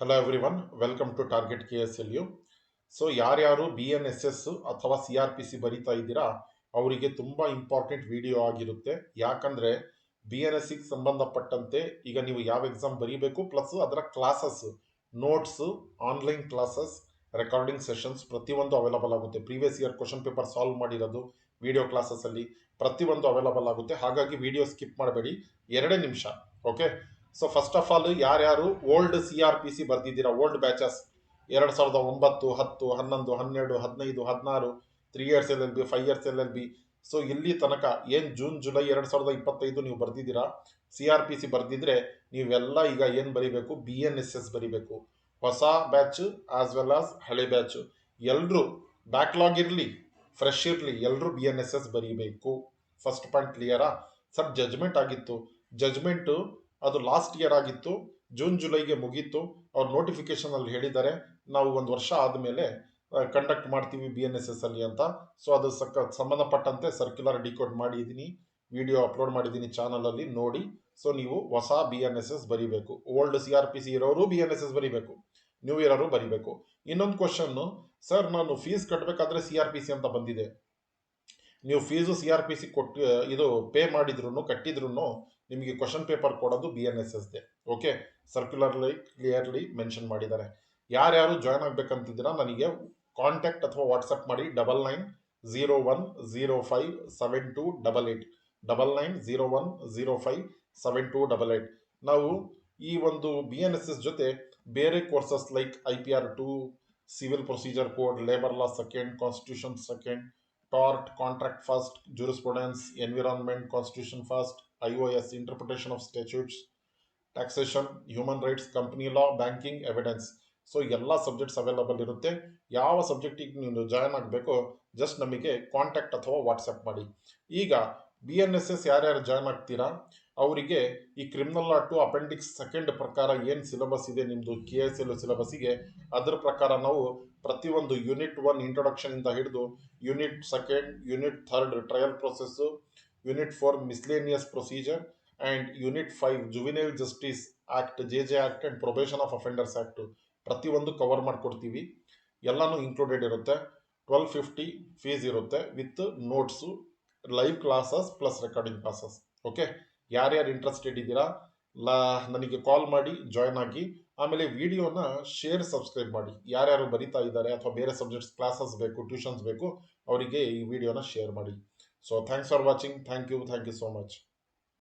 Hello everyone, welcome to target KSLU. So ಯಾರ್ಯಾರು BNSS ಅಥವಾ CRPC ಬರಿತಾ ಇದ್ದೀರಾ ಅವರಿಗೆ ತುಂಬ ಇಂಪಾರ್ಟೆಂಟ್ ವಿಡಿಯೋ ಆಗಿರುತ್ತೆ. ಯಾಕಂದರೆ BNSಗೆ ಸಂಬಂಧಪಟ್ಟಂತೆ ಈಗ ನೀವು ಯಾವ ಎಕ್ಸಾಮ್ ಬರೀಬೇಕು ಪ್ಲಸ್ ಅದರ classes, notes, online classes, recording sessions ಪ್ರತಿಯೊಂದು ಅವೈಲಬಲ್ ಆಗುತ್ತೆ. Previous year question paper solve ಮಾಡಿರೋದು ವಿಡಿಯೋ ಕ್ಲಾಸಸ್ಸಲ್ಲಿ ಪ್ರತಿಯೊಂದು ಅವೈಲಬಲ್ ಆಗುತ್ತೆ. ಹಾಗಾಗಿ ವಿಡಿಯೋ ಸ್ಕಿಪ್ ಮಾಡಬೇಡಿ, 2 ನಿಮಿಷ. Okay, so first of all ಯಾರ್ಯಾರು old CRPC ಬರ್ದಿದ್ದೀರಾ, old batches 2009, 10, 11, 12, 15, 16, 3 years LLB, 5 years LLB, so ಇಲ್ಲಿ ತನಕ ಏನು ಜೂನ್ ಜುಲೈ 2025 ನೀವು ಬರ್ದಿದ್ದೀರಾ CRPC ಬರ್ದಿದ್ರೆ ನೀವೆಲ್ಲ ಈಗ ಏನು ಬರಿಬೇಕು, BNSS ಬರಿಬೇಕು. ಹೊಸ ಬ್ಯಾಚ್ ಆಸ್ ವೆಲ್ ಆಸ್ ಹಳೆ ಬ್ಯಾಚ್ ಎಲ್ಲರೂ ಬ್ಯಾಕ್ಲಾಗ್ ಇರಲಿ ಫ್ರೆಶ್ ಇರಲಿ, ಎಲ್ಲರೂ BNSS ಬರೀಬೇಕು. ಫಸ್ಟ್ ಪಾಯಿಂಟ್ ಕ್ಲಿಯರಾ ಸರ್? ಜಜ್ಮೆಂಟ್ ಆಗಿತ್ತು, ಜಜ್ಮೆಂಟು ಅದು ಲಾಸ್ಟ್ ಇಯರ್ ಆಗಿತ್ತು, ಜೂನ್ ಜುಲೈಗೆ ಮುಗೀತು. ಅವ್ರು ನೋಟಿಫಿಕೇಶನ್ ಅಲ್ಲಿ ಹೇಳಿದ್ದಾರೆ ನಾವು 1 ವರ್ಷ ಆದಮೇಲೆ ಕಂಡಕ್ಟ್ ಮಾಡ್ತೀವಿ BNSS ಅಲ್ಲಿ ಅಂತ. ಸೊ ಅದು ಸಂಬಂಧಪಟ್ಟಂತೆ ಸರ್ಕ್ಯುಲರ್ ಡಿಕೋಡ್ ಮಾಡಿದ್ದೀನಿ, ವಿಡಿಯೋ ಅಪ್ಲೋಡ್ ಮಾಡಿದ್ದೀನಿ ಚಾನಲಲ್ಲಿ, ನೋಡಿ. ಸೊ ನೀವು ಹೊಸ BNSS ಬರಿಬೇಕು. ಓಲ್ಡ್ CRPC ಇರೋರು BNSS ಬರಿಬೇಕು, ನ್ಯೂ ಇಯರ್ ಬರಿಬೇಕು. ಇನ್ನೊಂದು ಕ್ವಶನ್, ಸರ್ ನಾನು ಫೀಸ್ ಕಟ್ಟಬೇಕಾದ್ರೆ CRPC ಅಂತ ಬಂದಿದೆ. ನೀವು ಫೀಸು CRPC ಕೊಟ್ಟು ಇದು ಪೇ ಮಾಡಿದ್ರು ಕಟ್ಟಿದ್ರು ನಿಮಗೆ ಕ್ವಶನ್ ಪೇಪರ್ ಕೊಡೋದು BNSSದೆ. ಓಕೆ, ಸರ್ಕ್ಯುಲರ್ಲಿ ಕ್ಲಿಯರ್ಲಿ ಮೆನ್ಷನ್ ಮಾಡಿದ್ದಾರೆ. ಯಾರ್ಯಾರು ಜಾಯ್ನ್ ಆಗ್ಬೇಕಂತಿದ್ದೀರಾ ನನಗೆ ಕಾಂಟ್ಯಾಕ್ಟ್ ಅಥವಾ ವಾಟ್ಸಪ್ ಮಾಡಿ 9901057288 9901057288. ನಾವು ಈ ಒಂದು BNSS ಜೊತೆ ಬೇರೆ courses like IPR2, civil procedure code, labour law second, constitution second, TORT, Contract First, Jurisprudence, Environment, Constitution First, IOS, Interpretation of Statutes, Taxation, Human Rights, Company Law, Banking, Evidence. So ಎಲ್ಲ subjects available ಇರುತ್ತೆ. ಯಾವ ಸಬ್ಜೆಕ್ಟಿಗೆ ನೀವು join ಆಗಬೇಕೋ just ನಮಗೆ contact ಅಥವಾ WhatsApp ಮಾಡಿ. ಈಗ BNSS ಯಾರ್ಯಾರು join ಆಗ್ತೀರಾ ಅವರಿಗೆ ಈ ಕ್ರಿಮಿನಲ್ ಲಾ 2 ಅಪೆಂಡಿಕ್ಸ್ 2 ಪ್ರಕಾರ ಏನು ಸಿಲೆಬಸ್ ಇದೆ ನಿಮ್ಮದು KSLU ಸಿಲೆಬಸ್ಸಿಗೆ, ಅದರ ಪ್ರಕಾರ ನಾವು ಪ್ರತಿಯೊಂದು ಯೂನಿಟ್ 1 ಇಂಟ್ರೊಡಕ್ಷನ್ ಇಂದ ಹಿಡಿದು unit 2, unit 3 trial process, unit 4 miscellaneous procedure and unit 5 juvenile justice act, JJ act and probation of offenders act ಪ್ರತಿಯೊಂದು ಕವರ್ ಮಾಡಿಕೊಡ್ತೀವಿ. ಎಲ್ಲನೂ ಇನ್ಕ್ಲೂಡೆಡ್ ಇರುತ್ತೆ. 1250 ಫೀಸ್ ಇರುತ್ತೆ with notes, live classes plus recording classes. Okay, ಯಾರ್ಯಾರು interested ಇದ್ದೀರಾ ನನಗೆ ಕಾಲ್ ಮಾಡಿ join ಆಗಿ. ಆಮೇಲೆ ವಿಡಿಯೋನ ಶೇರ್, ಸಬ್ಸ್ಕ್ರೈಬ್ ಮಾಡಿ. ಯಾರ್ಯಾರು ಬರಿತಾ ಇದ್ದಾರೆ ಅಥವಾ ಬೇರೆ ಸಬ್ಜೆಕ್ಟ್ಸ್ ಕ್ಲಾಸಸ್ ಬೇಕು, ಟ್ಯೂಷನ್ಸ್ ಬೇಕು ಅವರಿಗೆ ಈ ವಿಡಿಯೋನ ಶೇರ್ ಮಾಡಿ. So thanks for watching. Thank you so much.